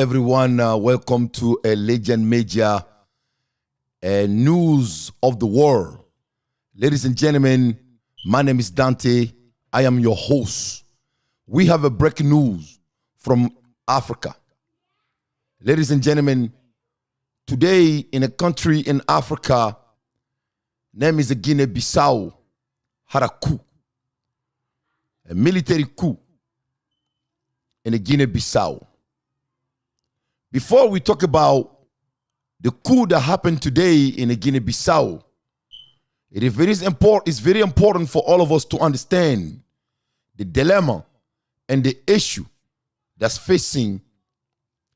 everyone. Welcome to a Legend Media News of the World. Ladies and gentlemen, my name is Dante. I am your host. We have a breaking news from Africa. Ladies and gentlemen, today in a country in Africa, name is Guinea Bissau, had a coup, a military coup in the Guinea Bissau. Before we talk about the coup that happened today in the Guinea Bissau, it's very important for all of us to understand the dilemma and the issue that's facing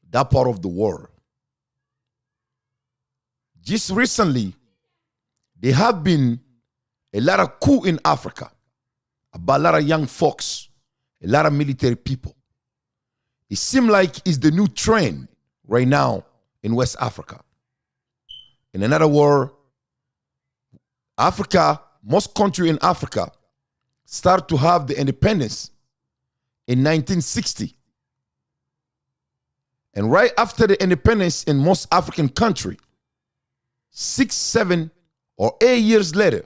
that part of the world. Just recently, there have been a lot of coups in Africa about a lot of young folks, a lot of military people. It seems like it's the new trend right now in West Africa. In another word, Africa, most countries in Africa start to have the independence in 1960. And right after the independence in most African countries, 6, 7, or 8 years later,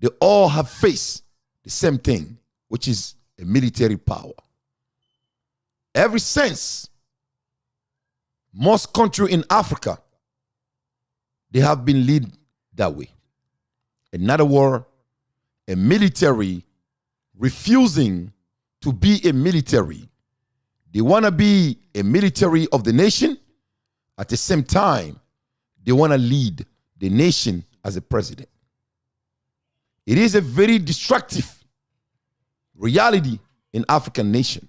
they all have faced the same thing, which is a military power. Ever since, most countries in Africa, they have been led that way. In other words, a military refusing to be a military. They want to be a military of the nation. At the same time, they want to lead the nation as a president. It is a very destructive reality in African nation.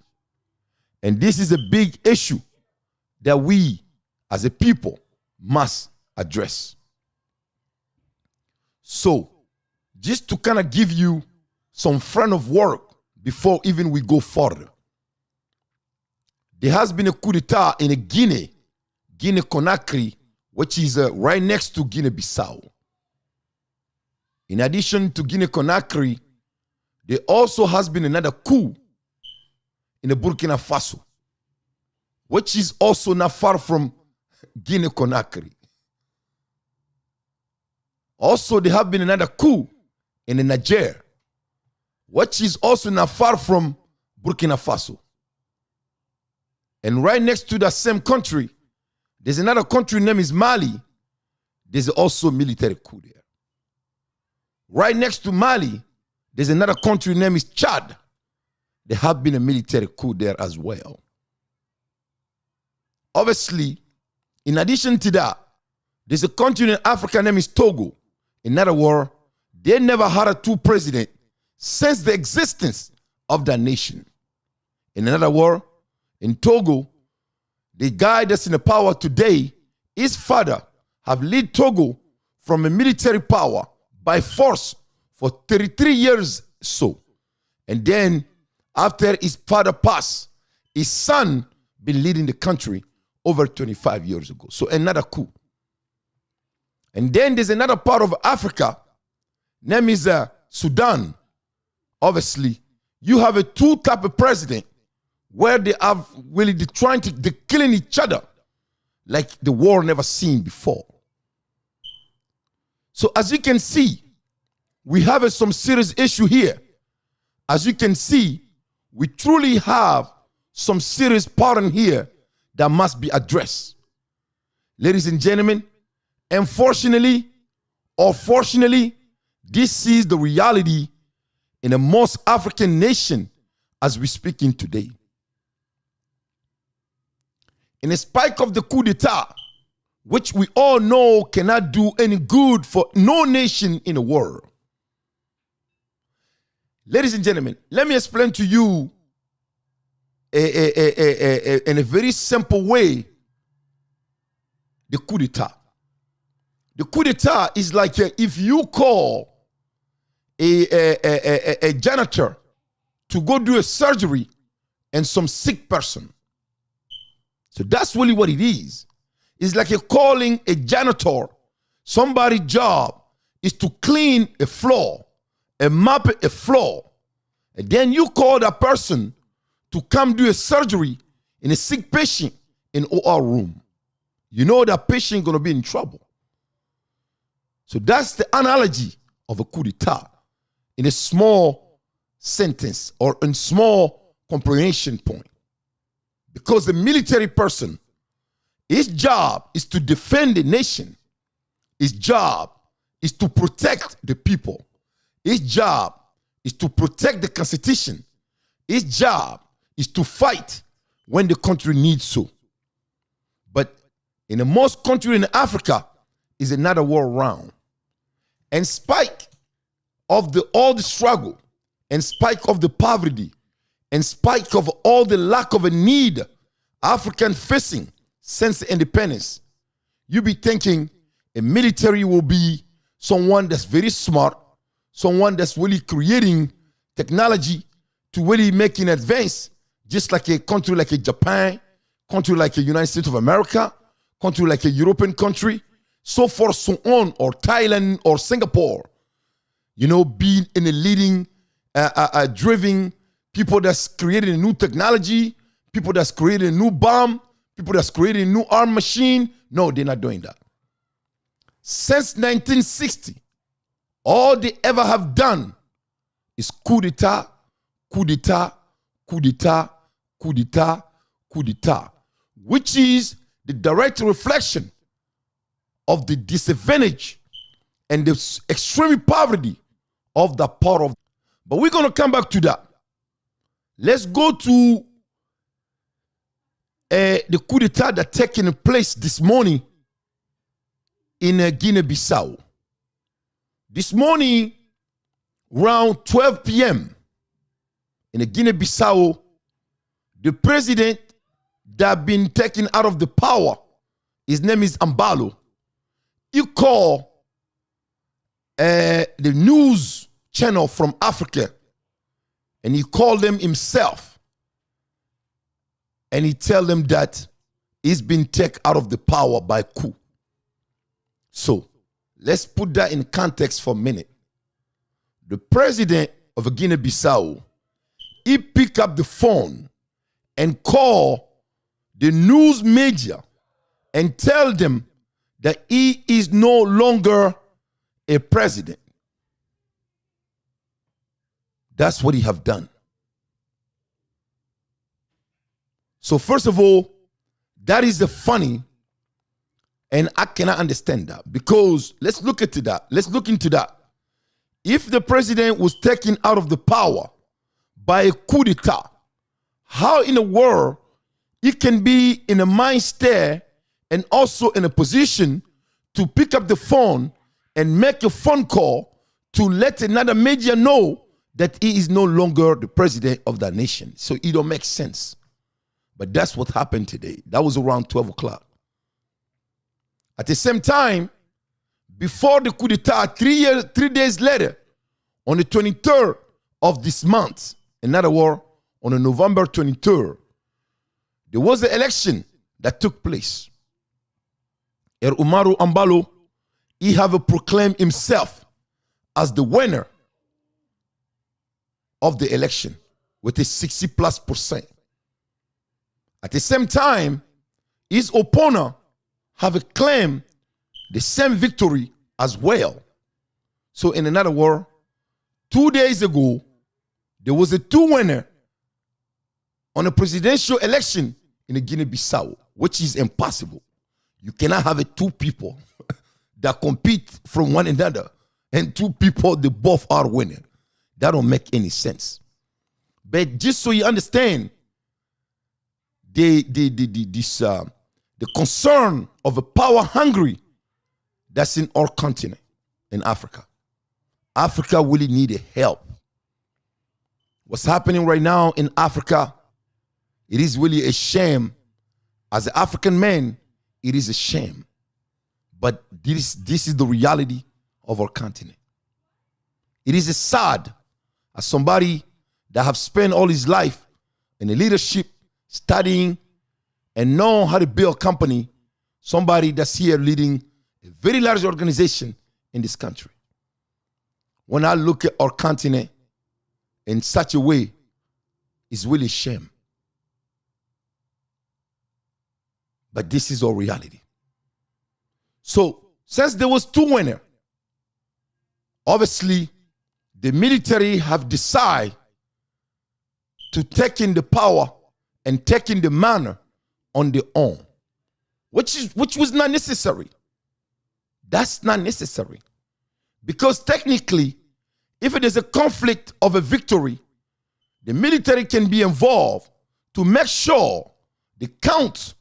And this is a big issue that we as a people must address. So, just to kind of give you some front of work before even we go further. There has been a coup d'etat in Guinea Conakry, which is right next to Guinea Bissau. In addition to Guinea Conakry, there also has been another coup in the Burkina Faso, which is also not far from Guinea Conakry. Also, there have been another coup in the Niger, which is also not far from Burkina Faso. And right next to that same country, there's another country named is Mali. There's also a military coup there. Right next to Mali, there's another country named is Chad. There have been a military coup there as well. Obviously, in addition to that, there's a country in Africa named is Togo. In other words, they never had a two president since the existence of that nation. In another word, in Togo, the guy that's in the power today, his father have led Togo from a military power by force for 33 years so. And then after his father passed, his son been leading the country over 25 years ago. So another coup. And then there's another part of Africa, name is Sudan. Obviously, you have a two type of president where they have really they're killing each other like the war never seen before. So as you can see, we have some serious issue here. As you can see, we truly have some serious problem here that must be addressed. Ladies and gentlemen, unfortunately or fortunately, this is the reality in the most African nation as we speaking today. In spite of the coup d'etat, which we all know cannot do any good for no nation in the world. Ladies and gentlemen, let me explain to you in a very simple way the coup d'etat. The coup d'etat is like if you call a janitor to go do a surgery and some sick person. So that's really what it is. It's like you're calling a janitor. Somebody's job is to clean a floor, and mop a floor. And then you call that person to come do a surgery in a sick patient in OR room, you know that patient going to be in trouble. So that's the analogy of a coup d'etat in a small sentence or in small comprehension point. Because the military person, his job is to defend the nation. His job is to protect the people. His job is to protect the constitution. His job is to fight when the country needs so. But in the most country in Africa is another world round. In spite of all the struggle, in spite of the poverty, in spite of all the lack of a need African facing since independence, you be thinking a military will be someone that's very smart, someone that's really creating technology to really make an advance, just like a country like a Japan, country like the United States of America, country like a European country, so forth, so on, or Thailand or Singapore, you know, being in the leading, driving people that's creating a new technology, people that's creating a new bomb, people that's creating a new arm machine. No, they're not doing that. Since 1960, all they ever have done is coup d'etat, coup d'etat, coup d'etat, coup d'etat, coup d'etat, which is the direct reflection of the disadvantage and the extreme poverty of that part of. But we're going to come back to that. Let's go to the coup d'etat that taking place this morning in Guinea Bissau. This morning, around 12 p.m. in Guinea Bissau, the president that been taken out of the power, his name is Ambalo, he called the news channel from Africa and he called them himself and he tell them that he's been taken out of the power by coup. So let's put that in context for a minute. The president of Guinea-Bissau, he picked up the phone and called the news media and tell them that he is no longer a president. That's what he have done. So first of all, that is the funny, and I cannot understand that, because let's look into that. Let's look into that. If the president was taken out of the power by a coup d'etat, how in the world he can be in a mind state and also in a position to pick up the phone and make a phone call to let another media know that he is no longer the president of that nation? So it don't make sense. But that's what happened today. That was around 12 o'clock. At the same time, before the coup d'etat, 3 days later, on the 23rd of this month, in other words, on the November 23rd, there was an election that took place. Umaru Ambalo, he have proclaimed himself as the winner of the election with a 60+%. At the same time, his opponent have claimed the same victory as well. So in another word, 2 days ago, there was a two-winner on a presidential election in Guinea-Bissau, which is impossible. You cannot have two people that compete from one another and two people, they both are winning. That don't make any sense. But just so you understand, the concern of a power hungry that's in our continent, in Africa. Africa really needed help. What's happening right now in Africa, it is really a shame. As an African man, it is a shame. But this is the reality of our continent. It is sad as somebody that have spent all his life in the leadership, studying, and know how to build a company, somebody that's here leading a very large organization in this country. When I look at our continent in such a way, it's really a shame. But this is our reality. So, since there was two winners, obviously, the military have decided to take in the power and take in the manner on their own, which was not necessary. That's not necessary. Because technically, if it is a conflict of a victory, the military can be involved to make sure the count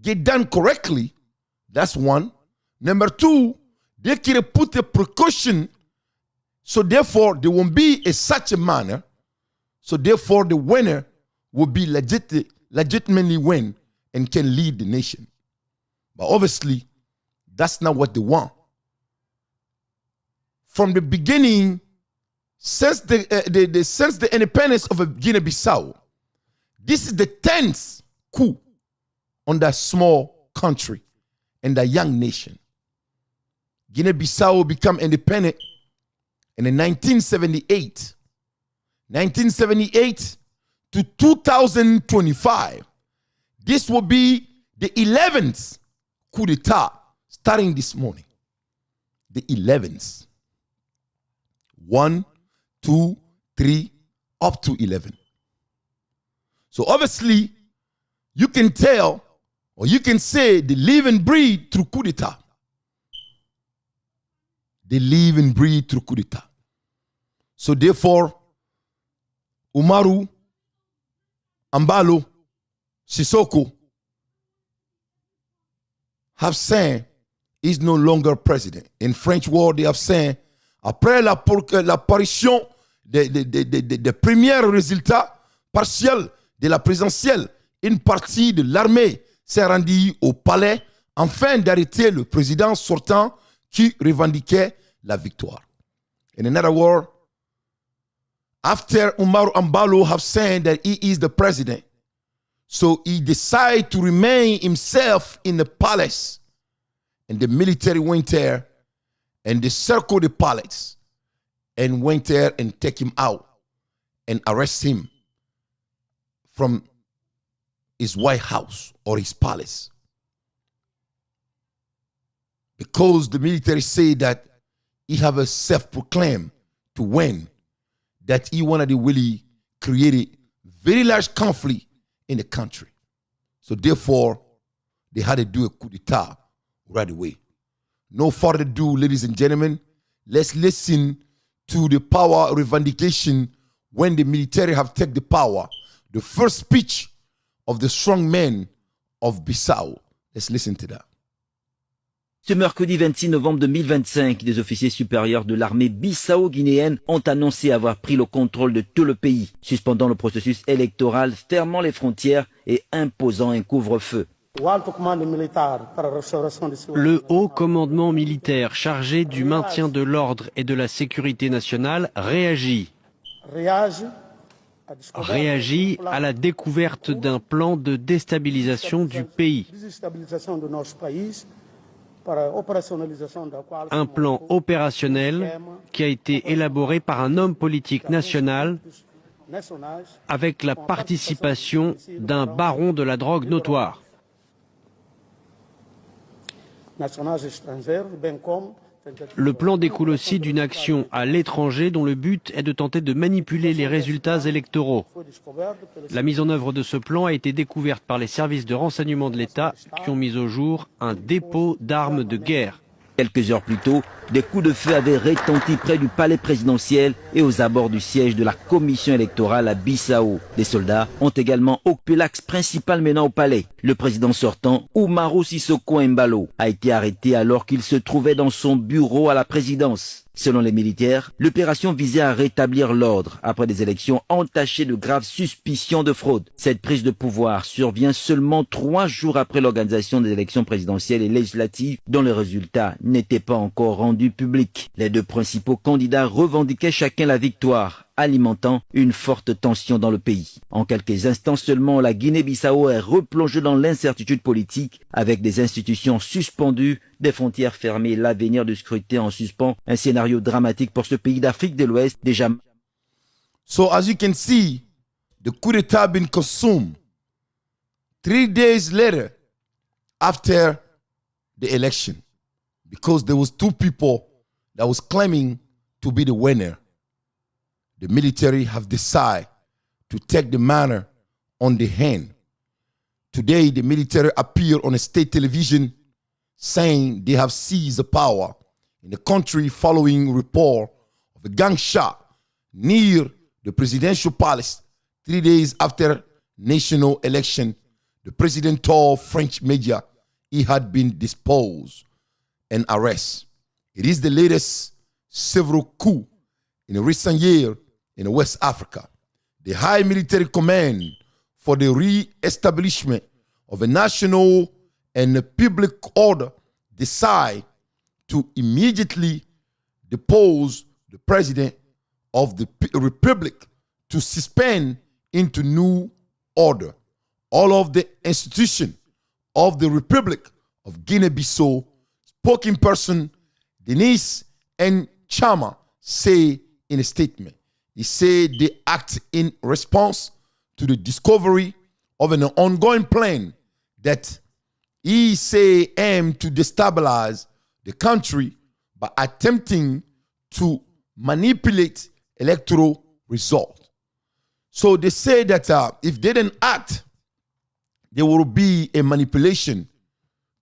get done correctly. That's one. Number two, they can put a precaution, so therefore there won't be such a manner, so therefore the winner will be legitimately win and can lead the nation. But obviously, that's not what they want. From the beginning, since the independence of Guinea Bissau, this is the 10th coup on that small country and that young nation. Guinea Bissau became independent in 1978. 1978 to 2025. This will be the 11th coup d'etat starting this morning. The 11th. 1, 2, 3, up to 11. So obviously, you can tell, or you can say, they live and breathe through coup d'etat. They live and breathe through coup d'etat. So therefore, Umaru Ambalo Sissoko have said he's no longer president. In French word, they have said, après l'apparition des premiers résultats partiels de la présidentielle, une partie de l'armée s'est rendue au palais afin d'arrêter le président sortant qui revendiquait la victoire. In other words, after Umaru Ambalo have said that he is the president, so he decided to remain himself in the palace, and the military went there and they circled the palace and went there and take him out and arrest him from his White House or his palace. Because the military say that he have a self-proclaim to win, that he wanted to really create a very large conflict in the country. So therefore, they had to do a coup d'etat right away. No further ado, ladies and gentlemen, let's listen to the power revendication when the military have taken the power. The first speech of the strong men of Bissau. Let's listen to that. Ce mercredi 26 novembre 2025, des officiers supérieurs de l'armée bissau-guinéenne ont annoncé avoir pris le contrôle de tout le pays, suspendant le processus électoral, fermant les frontières et imposant un couvre-feu. Le haut commandement militaire chargé du maintien de l'ordre et de la sécurité nationale réagit à la découverte d'un plan de déstabilisation du pays. Un plan opérationnel qui a été élaboré par un homme politique national avec la participation d'un baron de la drogue notoire. Le plan découle aussi d'une action à l'étranger dont le but est de tenter de manipuler les résultats électoraux. La mise en œuvre de ce plan a été découverte par les services de renseignement de l'État qui ont mis au jour un dépôt d'armes de guerre. Quelques heures plus tôt, des coups de feu avaient retenti près du palais présidentiel et aux abords du siège de la commission électorale à Bissau. Des soldats ont également occupé l'axe principal menant au palais. Le président sortant, Umaru Sissoko Embalo, a été arrêté alors qu'il se trouvait dans son bureau à la présidence. Selon les militaires, l'opération visait à rétablir l'ordre après des élections entachées de graves suspicions de fraude. Cette prise de pouvoir survient seulement 3 jours après l'organisation des élections présidentielles et législatives dont les résultats n'étaient pas encore rendus publics. Les deux principaux candidats revendiquaient chacun la victoire, alimentant une forte tension dans le pays. En quelques instants seulement, la Guinée-Bissau est replongée dans l'incertitude politique avec des institutions suspendues, des frontières fermées, l'avenir du scrutin en suspens, un scénario dramatique pour ce pays d'Afrique de l'Ouest déjà. So as you can see, the coup d'etat been consumed. 3 days later, after the election, because there was two people that was claiming to be the winner. The military have decided to take the matter on the hand. Today, the military appeared on a state television saying they have seized the power in the country following report of a gunshot near the presidential palace 3 days after national election. The president told French media he had been disposed and arrested. It is the latest several coup in a recent year in West Africa. The high military command for the re-establishment of a national and a public order decide to immediately depose the president of the republic to suspend into new order all of the institution of the Republic of Guinea Bissau. Spoken person Denise N. Chama say in a statement, he said they act in response to the discovery of an ongoing plan that he say aim to destabilize the country by attempting to manipulate electoral results. So they say that if they didn't act, there will be a manipulation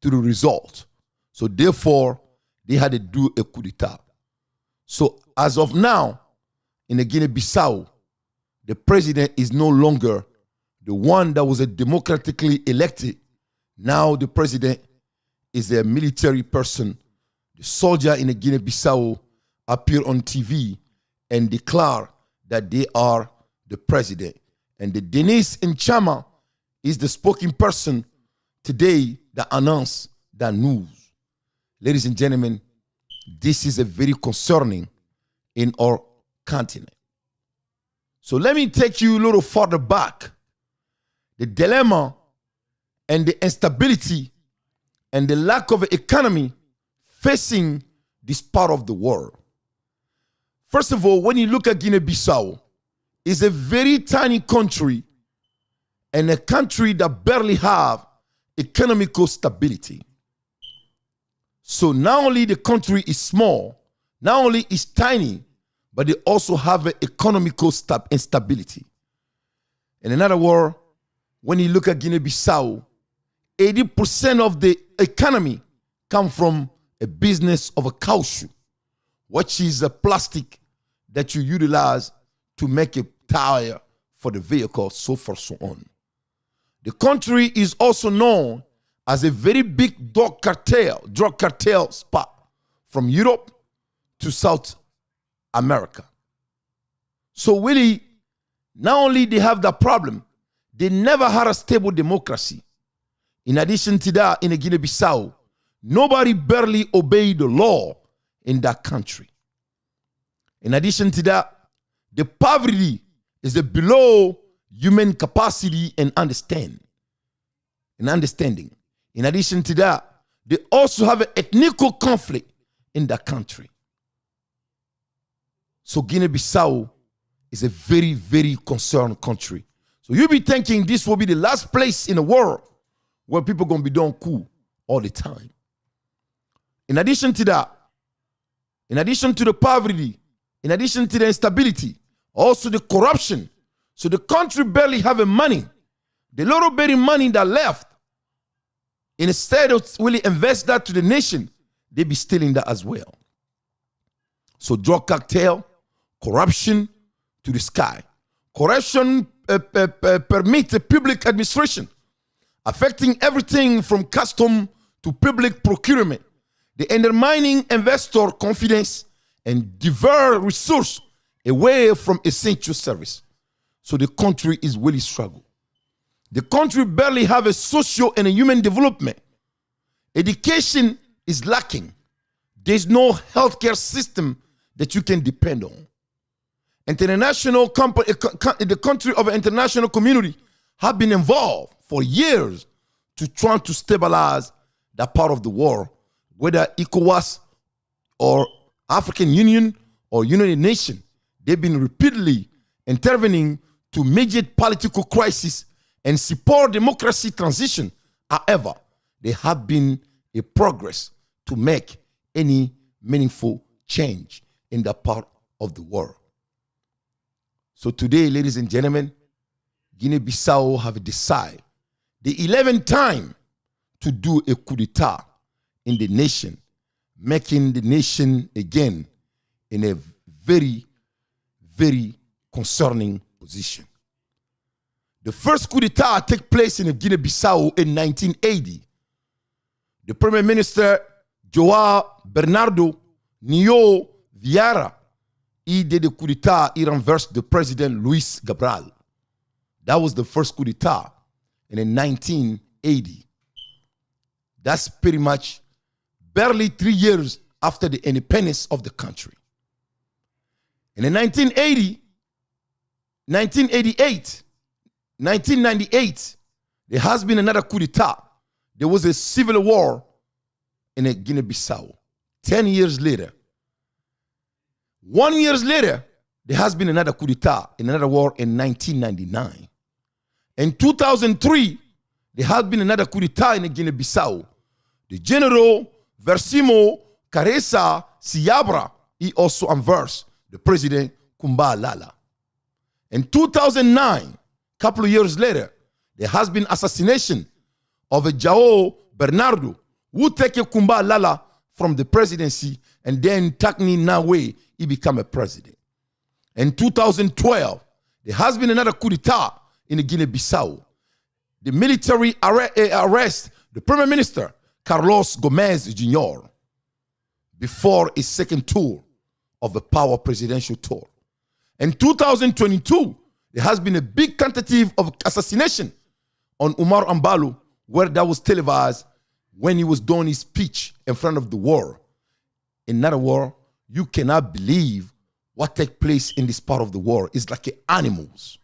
to the result. So therefore, they had to do a coup d'etat. So as of now, in the Guinea-Bissau, the president is no longer the one that was democratically elected. Now the president is a military person. The soldier in the Guinea-Bissau appear on TV and declare that they are the president. And the Denise Nchama is the spoken person today that announced that news. Ladies and gentlemen, this is a very concerning in our continent. So let me take you a little further back. The dilemma and the instability and the lack of economy facing this part of the world. First of all, when you look at Guinea-Bissau, it's a very tiny country and a country that barely have economical stability. So not only the country is small, not only is tiny, but they also have an economical instability. In other words, when you look at Guinea-Bissau, 80% of the economy come from a business of a caoutchouc, which is a plastic that you utilize to make a tire for the vehicle, so forth, so on. The country is also known as a very big drug cartel spot from Europe to South America. So really, not only they have that problem, they never had a stable democracy. In addition to that, in Guinea-Bissau, nobody barely obeyed the law in that country. In addition to that, the poverty is below human capacity and understanding. In addition to that, they also have an ethnical conflict in that country. So Guinea-Bissau is a very, very concerned country. So you'll be thinking this will be the last place in the world where people are going to be doing coup all the time. In addition to that, in addition to the poverty, in addition to the instability, also the corruption. So the country barely have money. The little bit of money that left, instead of really invest that to the nation, they be stealing that as well. So drug cartel, corruption to the sky. Corruption permits public administration, affecting everything from custom to public procurement. The undermining investor confidence and divert resources away from essential service. So the country is really struggling. The country barely have a social and a human development. Education is lacking. There's no healthcare system that you can depend on. The country of an international community have been involved for years to try to stabilize that part of the world, whether ECOWAS or African Union or United Nations. They've been repeatedly intervening to mediate political crisis and support democracy transition. However, there have been a progress to make any meaningful change in that part of the world. So today, ladies and gentlemen, Guinea-Bissau have decided the 11th time to do a coup d'etat in the nation, making the nation again in a very, very concerning position. The first coup d'etat took place in Guinea-Bissau in 1980. The Prime Minister, João Bernardo Nio Vieira, he did a coup d'etat, he reversed the President Luis Gabriel. That was the first coup d'etat. And in 1980, that's pretty much barely 3 years after the independence of the country. And in 1980, 1988, 1998, there has been another coup d'etat. There was a civil war in Guinea-Bissau. 10 years later, 1 year later, there has been another coup d'etat in another war in 1999. In 2003, there has been another coup d'etat in Guinea-Bissau. The General Versimo Caressa Siabra, he also reversed the President Kumba Lala. In 2009, a couple of years later, there has been assassination of a João Bernardo, who took Kumba Lala from the presidency, and then Takni Nawe, he became a president. In 2012, there has been another coup d'etat in Guinea-Bissau. The military arrest the Prime Minister, Carlos Gomes Jr., before his second tour of the power presidential tour. In 2022, there has been a big tentative of assassination on Umar Ambalu, where that was televised when he was doing his speech in front of the world. In other words, you cannot believe what takes place in this part of the world. It's like animals.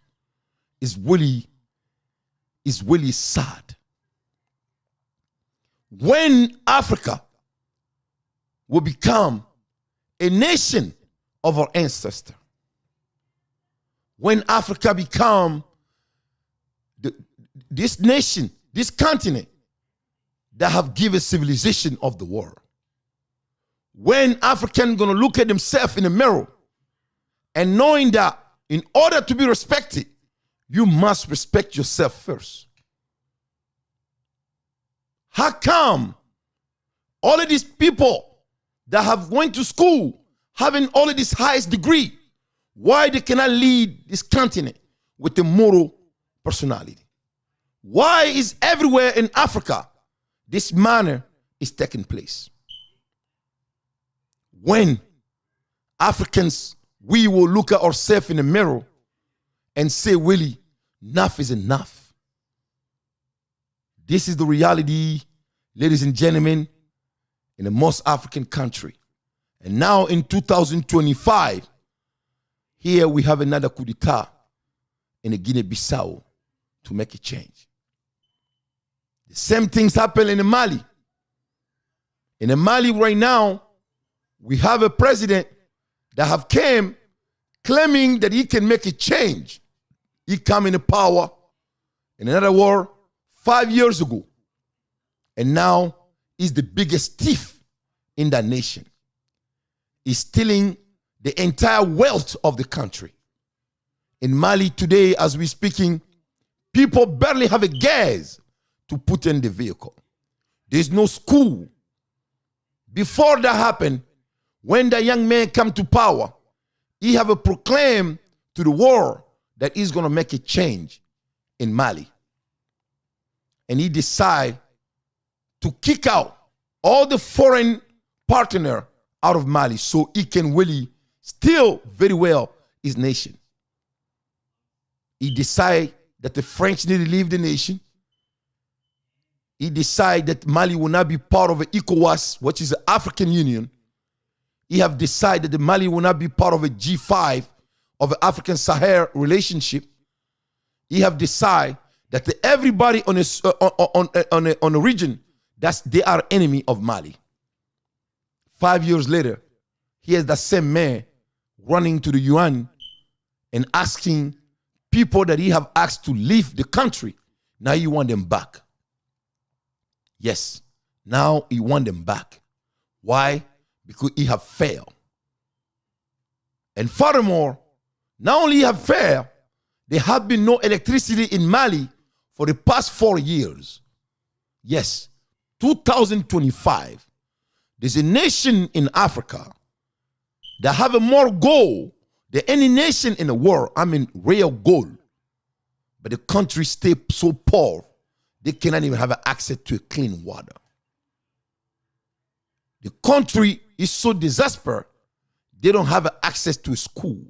It's really sad. When Africa will become a nation of our ancestors, when Africa become this nation, this continent that have given civilization of the world, when Africans gonna look at themselves in the mirror and knowing that in order to be respected, you must respect yourself first. How come all of these people that have went to school, having all of this highest degree, why they cannot lead this continent with a moral personality? Why is everywhere in Africa this manner is taking place? When Africans, we will look at ourselves in the mirror and say, really, enough is enough. This is the reality, ladies and gentlemen, in the most African country. And now in 2025, here we have another coup d'etat in the Guinea-Bissau to make a change. The same things happen in Mali. In Mali right now, we have a president that have came claiming that he can make a change. He come into power, in another word, 5 years ago. And now he's the biggest thief in that nation. He's stealing the entire wealth of the country. In Mali today, as we're speaking, people barely have a gas to put in the vehicle. There's no school. Before that happened, when the young man come to power, he have a proclaim to the world that he's going to make a change in Mali. And he decide to kick out all the foreign partner out of Mali so he can really steal very well his nation. He decide that the French need to leave the nation. He decide that Mali will not be part of the ECOWAS, which is the African Union. He have decided that Mali will not be part of a G5 of the African Sahel relationship. He have decided that everybody on a region, they are enemy of Mali. 5 years later, here's that same man running to the UN and asking people that he have asked to leave the country. Now you want them back. Yes, now he want them back. Why? Because he have failed. And furthermore, not only have failed, there have been no electricity in Mali for the past 4 years. Yes, 2025, there's a nation in Africa that have a more gold than any nation in the world. I mean, real gold. But the country stay so poor, they cannot even have access to clean water. The country is so disaster, they don't have access to school.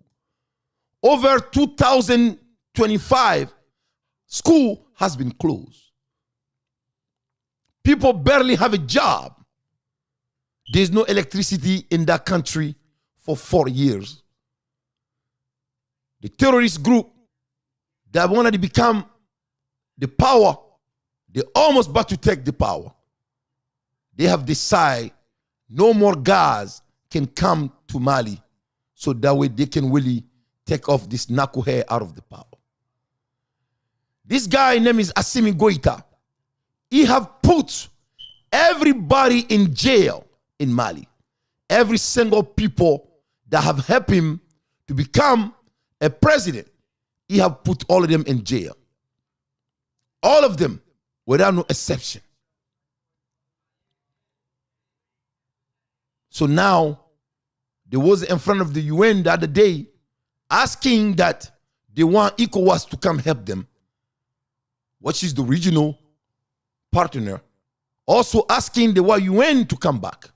Over 2025, school has been closed. People barely have a job. There's no electricity in that country for 4 years. The terrorist group that wanted to become the power, they almost about to take the power. They have decided no more gas can come to Mali, so that way they can really take off this knucklehead out of the power. This guy name is Assimi Goïta. He have put everybody in jail in Mali. Every single people that have helped him to become a president, he have put all of them in jail. All of them, without no exception. So now, there was in front of the UN the other day asking that they want ECOWAS to come help them, which is the regional partner, also asking the UN to come back.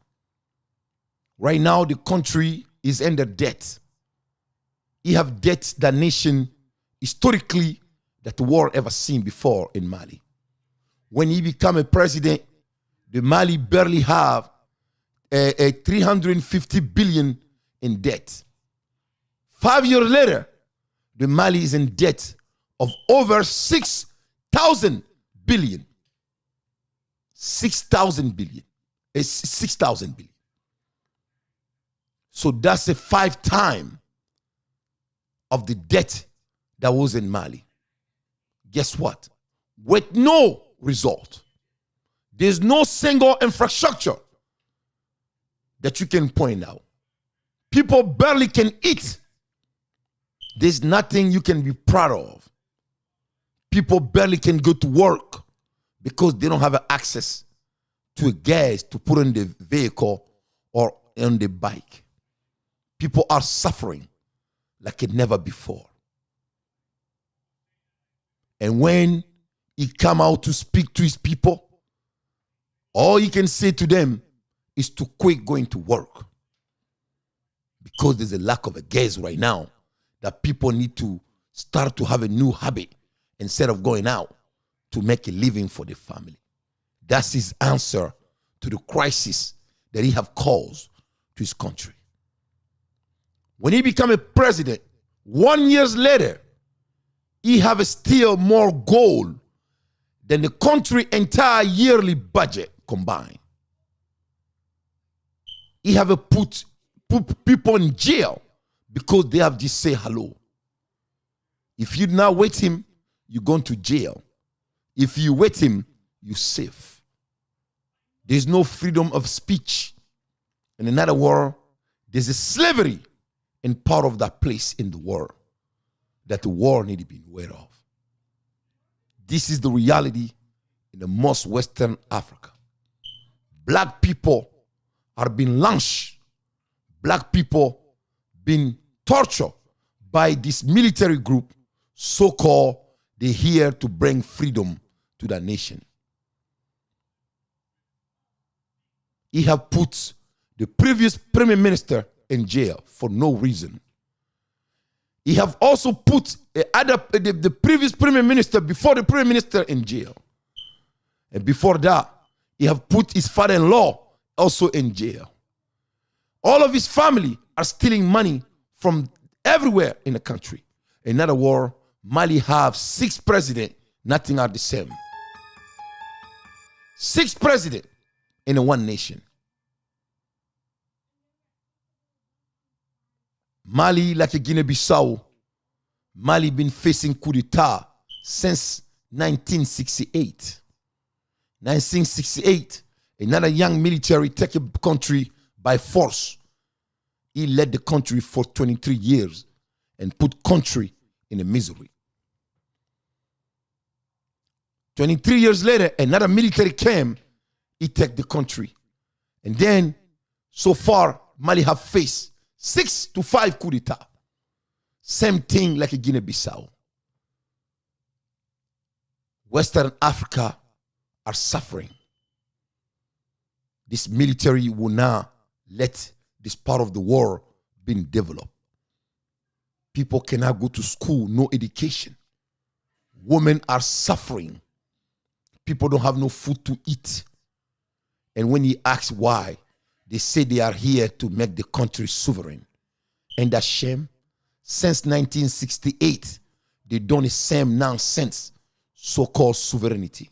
Right now, the country is under debt. He have debt that nation historically that the world ever seen before in Mali. When he became a president, the Mali barely have a 350 billion in debt. 5 years later, the Mali is in debt of over 6,000 billion. 6,000 billion. It's 6,000 billion. So that's a 5 times of the debt that was in Mali. Guess what? With no result. There's no single infrastructure that you can point out. People barely can eat. There's nothing you can be proud of. People barely can go to work because they don't have access to a gas to put in the vehicle or on the bike. People are suffering like it never before. And when he come out to speak to his people, all he can say to them is to quit going to work. Because there's a lack of a gas right now that people need to start to have a new habit instead of going out to make a living for the family. That's his answer to the crisis that he have caused to his country. When he became a president, 1 year later, he have still more gold than the country entire yearly budget combined. He have put people in jail because they have just say hello. If you not wait him, you're going to jail. If you wait him, you're safe. There's no freedom of speech. In another word, there's a slavery in part of that place in the world that the world need to be aware of. This is the reality in the most Western Africa. Black people are being lynched. Black people being tortured by this military group, so-called they're here to bring freedom to the nation. He have put the previous prime minister in jail for no reason. He have also put the previous prime minister before the prime minister in jail. And before that, he have put his father-in-law also in jail. All of his family are stealing money from everywhere in the country. In other words, Mali have 6 presidents, nothing are the same. 6 presidents in one nation. Mali, like Guinea Bissau, Mali been facing coup d'etat since 1968. 1968, another young military take a country by force. He led the country for 23 years and put country in a misery. 23 years later, another military came, he took the country. And then, so far, Mali have faced 6 to 5 coup d'etat. Same thing like a Guinea Bissau. Western Africa are suffering. This military will not let this part of the world be developed. People cannot go to school, no education. Women are suffering. People don't have no food to eat. And when you ask why, they say they are here to make the country sovereign. And that's shame. Since 1968, they done the same nonsense, so-called sovereignty.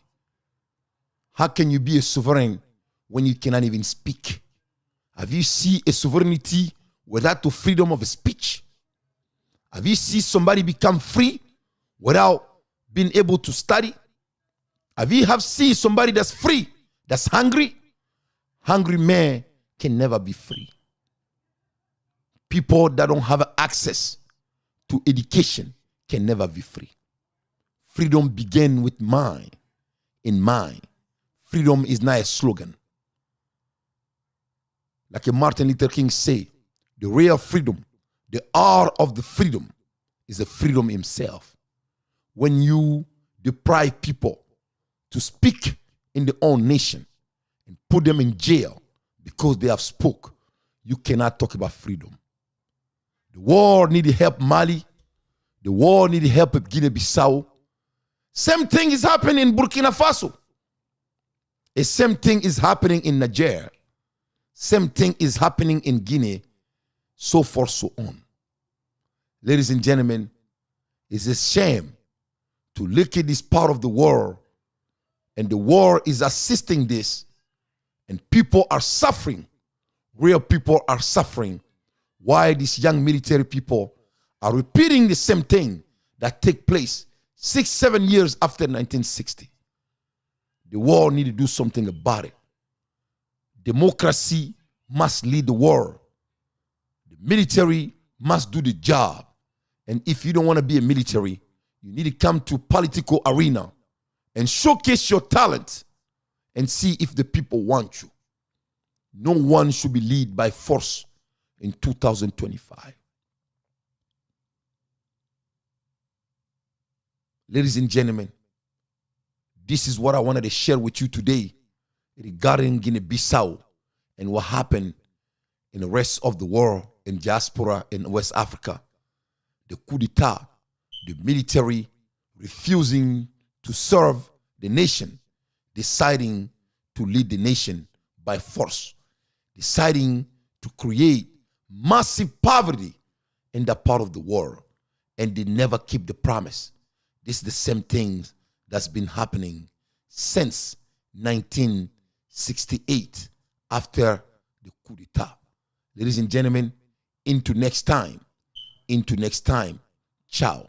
How can you be a sovereign when you cannot even speak? Have you seen a sovereignty without the freedom of speech? Have you seen somebody become free without being able to study? Have you seen somebody that's free, that's hungry? Hungry man can never be free. People that don't have access to education can never be free. Freedom begins with mind, in mind. Freedom is not a slogan. Like a Martin Luther King say, the real freedom, the art of the freedom is the freedom himself. When you deprive people to speak in their own nation and put them in jail because they have spoke, you cannot talk about freedom. The world need help Mali. The world need help Guinea Bissau. Same thing is happening in Burkina Faso. The same thing is happening in Niger. Same thing is happening in Guinea. So forth, so on. Ladies and gentlemen, it's a shame to look at this part of the world, and the world is assisting this, and people are suffering. Real people are suffering. Why these young military people are repeating the same thing that take place 6-7 years after 1960. The world need to do something about it. Democracy must lead the world. The military must do the job. And if you don't want to be a military, you need to come to political arena and showcase your talent and see if the people want you. No one should be led by force in 2025. Ladies and gentlemen, this is what I wanted to share with you today regarding Guinea-Bissau and what happened in the rest of the world, in diaspora in West Africa. The coup d'etat, the military refusing to serve the nation, deciding to lead the nation by force, deciding to create massive poverty in that part of the world, and they never keep the promise. This is the same thing that's been happening since 1968 after the coup d'etat. Ladies and gentlemen, into next time. Ciao.